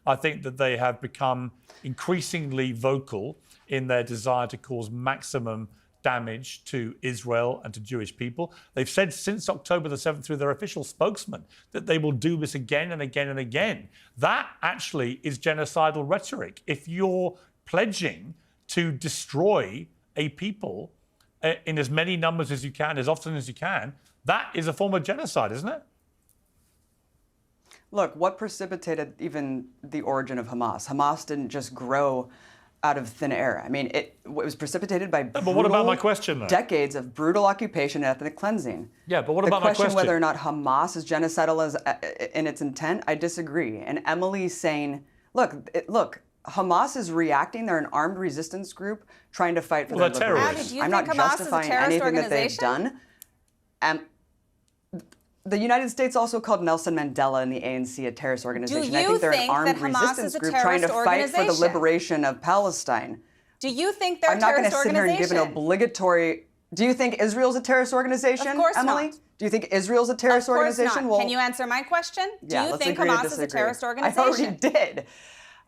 I think that they have become increasingly vocal in their desire to cause maximum damage to Israel and to Jewish people. They've said since October the 7th through their official spokesman that they will do this again and again and again. That actually is genocidal rhetoric. If you're pledging to destroy a people in as many numbers as you can, as often as you can, that is a form of genocide, isn't it? Look, what precipitated even the origin of Hamas? Hamas didn't just grow out of thin air. I mean, it was precipitated by but what about my question, though? Decades of brutal occupation and ethnic cleansing. Yeah, but what about my question? The question whether or not Hamas is genocidal in its intent, I disagree. And Emily's saying, look, Hamas is reacting. They're an armed resistance group trying to fight for their liberation. I'm not justifying anything that they've done. The United States also called Nelson Mandela and the ANC a terrorist organization. I think they're an armed resistance group trying to fight for the liberation of Palestine. Do you think they're a terrorist organization? I'm not going to sit here and give an obligatory... Do you think Israel's a terrorist organization, Of course Emily? not. Do you think Israel's a terrorist organization? Not. Well, can you answer my question? Do you think Hamas is a terrorist organization?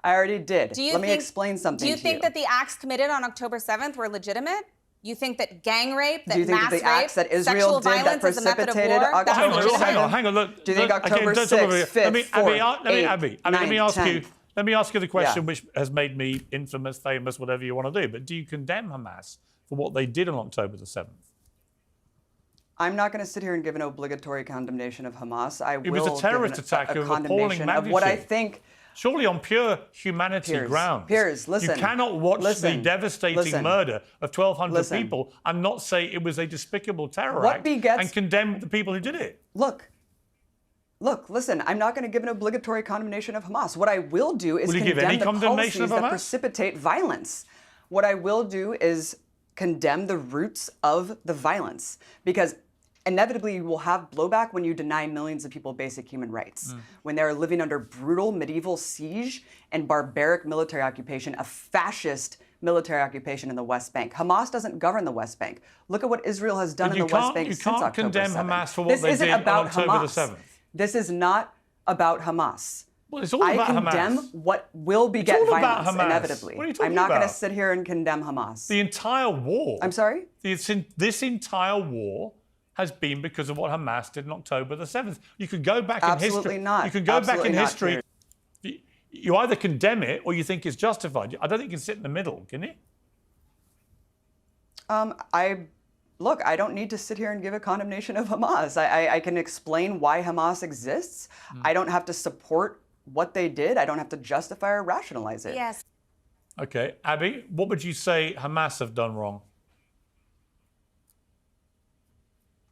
I already did. Let me explain something to you. Do you think that the acts committed on October 7th were legitimate? You think that gang rape, that mass rape, do you think the acts that Israel did that precipitated October 7th? Hang on, look. Do you think October 6th, 5th, 4th, Abby, let me ask you the question which has made me infamous, famous, whatever you want to do. But do you condemn Hamas for what they did on October the 7th? I'm not going to sit here and give an obligatory condemnation of Hamas. It was a terrorist attack of appalling magnitude. Of what I think. Surely on pure humanity grounds. Piers, listen. You cannot watch the devastating murder of 1,200 people and not say it was a despicable terror act and condemn the people who did it. Listen, I'm not going to give an obligatory condemnation of Hamas. What I will do is condemn the policies that precipitate violence. What I will do is condemn the roots of the violence, because inevitably you will have blowback when you deny millions of people basic human rights, when they're living under brutal medieval siege and barbaric military occupation, a fascist military occupation in the West Bank. Hamas doesn't govern the West Bank. Look at what Israel has done in the West Bank since October 7th. You can't condemn Hamas for what they did on October the 7th. This is not about Hamas. Well, it's all about Hamas. I condemn what will beget violence, inevitably. What are you talking I'm not about? going to sit here and condemn Hamas. The entire war. I'm sorry? This entire war has been because of what Hamas did on October the 7th. You could go back in history. Absolutely not. You could go back in history. You either condemn it or you think it's justified. I don't think you can sit in the middle, can you? Look, I don't need to sit here and give a condemnation of Hamas. I can explain why Hamas exists. I don't have to support what they did. I don't have to justify or rationalize it. Yes. Okay. Abby, what would you say Hamas have done wrong?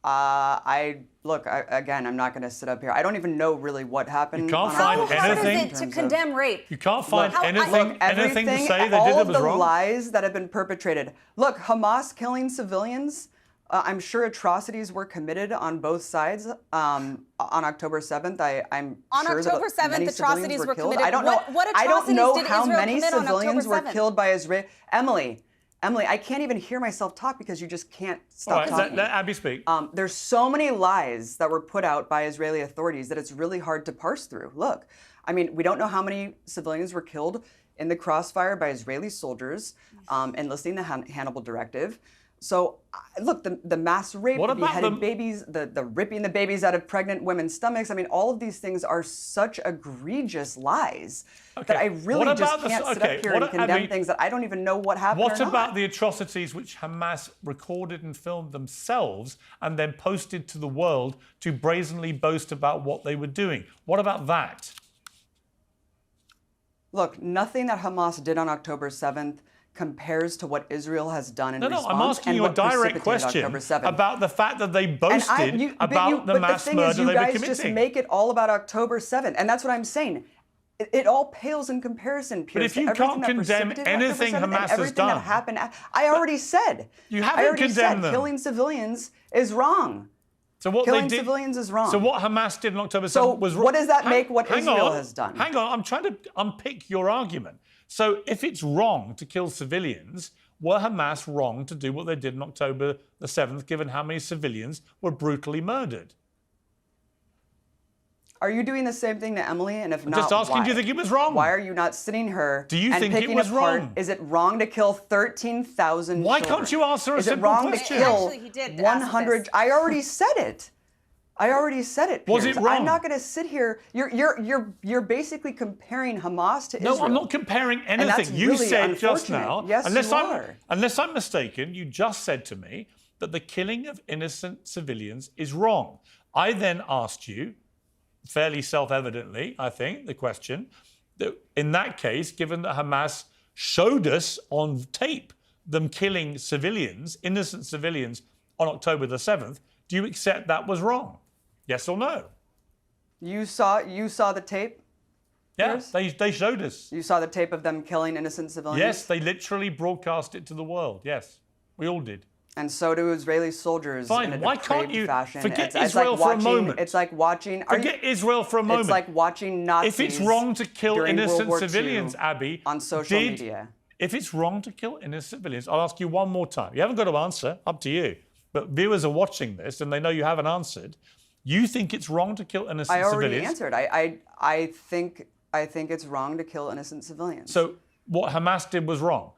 Again, I'm not going to sit up here. I don't even know really what happened. You can't find anything. How hard is it to condemn rape? You can't find anything to say they did all that of was the wrong? lies that have been perpetrated. Look, Hamas killing civilians, I'm sure atrocities were committed on both sides on October 7th. I'm sure that October 7th, many atrocities were killed. committed. I don't know. What atrocities did how Israel many commit on civilians October 7th? were killed by Israel. Emily, I can't even hear myself talk because you just can't stop talking. Let Abby speak. There's so many lies that were put out by Israeli authorities that it's really hard to parse through. Look, I mean, we don't know how many civilians were killed in the crossfire by Israeli soldiers enlisting the Hannibal Directive. So, look, the mass rape, the beheaded babies, the ripping the babies out of pregnant women's stomachs. I mean, all of these things are such egregious lies that I really just can't sit up here and condemn things that I don't even know what happened. What about the atrocities which Hamas recorded and filmed themselves and then posted to the world to brazenly boast about what they were doing? What about that? Look, nothing that Hamas did on October 7th compares to what Israel has done in response. I'm asking you a direct question about the fact that they boasted about the mass murder they were committing. You guys just make it all about October 7th, and that's what I'm saying. It all pales in comparison, Piers. But if you can't condemn anything Hamas has done, that happened, I already said. You haven't condemned them. Killing civilians is wrong. So what Killing civilians is wrong. So what Hamas did on October 7th was wrong. What does that make what Israel has done? Hang on, I'm trying to unpick your argument. So if it's wrong to kill civilians, were Hamas wrong to do what they did on October the 7th, given how many civilians were brutally murdered? Are you doing the same thing to Emily? And if not, just asking, why? do you think it was wrong? Why are you not sitting her Do you and think it picking was apart, wrong? Is it wrong to kill 13,000 Why children? can't you answer a simple question? Is it wrong to Actually, he did kill ask 100? this. I already said it. I already said it, Piers. Was it wrong? I'm not going to sit here. You're basically comparing Hamas to Israel. No, I'm not comparing anything. that's You really said just unfortunate. now, Yes, unless you I'm are. unless I'm mistaken, you just said to me that the killing of innocent civilians is wrong. I then asked you, fairly self-evidently, I think, the question, that in that case, given that Hamas showed us on tape them killing civilians, innocent civilians, on October the 7th, do you accept that was wrong? Yes or no? You saw the tape? Yeah, Piers? they showed us. You saw the tape of them killing innocent civilians? Yes, they literally broadcast it to the world. Yes, we all did. And so do Israeli soldiers Fine, in a why depraved can't you fashion. forget It's Israel like for a watching, moment? It's like watching. Forget Israel for a moment. It's like watching Nazis. If it's wrong to kill during World innocent War civilians, II Abby, on social media. If it's wrong to kill innocent civilians, I'll ask you one more time. You haven't got to answer, up to you. But viewers are watching this and they know you haven't answered. You think it's wrong to kill innocent civilians? I already answered. I think it's wrong to kill innocent civilians. So what Hamas did was wrong?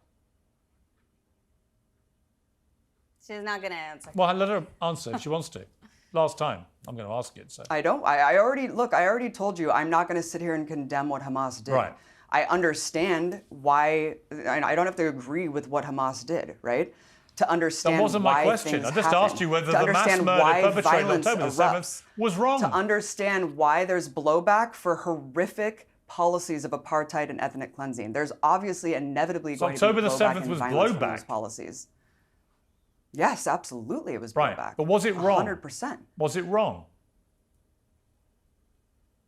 She's not going to answer. Well, let her answer if she wants to. Last time, I'm going to ask it. So. I don't. I already told you I'm not going to sit here and condemn what Hamas did. Right. I understand why. I don't have to agree with what Hamas did, right? To understand that wasn't my question. I just asked you whether the mass murder perpetrated on October the 7th was wrong. To understand why there's blowback for horrific policies of apartheid and ethnic cleansing. There's obviously inevitably going to be October the blowback 7th and was violence from blowback. those policies. Yes, absolutely, it was Right. blowback. But was it wrong? 100%. Was it wrong?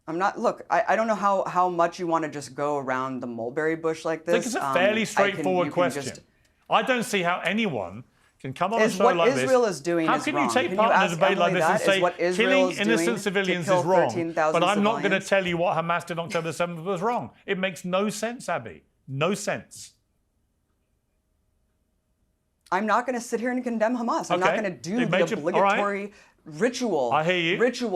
I'm not. Look, I don't know how much you want to just go around the mulberry bush like this. I think it's a fairly straightforward question. I don't see how anyone can come on a show like this. What Israel is doing how is can wrong. you take Can part you in a ask debate like Emily this and that? say Is what Israel killing is doing innocent to civilians kill is wrong, 13,000 but I'm not going to civilians? tell you what Hamas did on October the 7th was wrong? It makes no sense, Abby. No sense. I'm not going to sit here and condemn Hamas. I'm not Okay. going to do It the made you- all right. obligatory ritual. I hear you. Ritual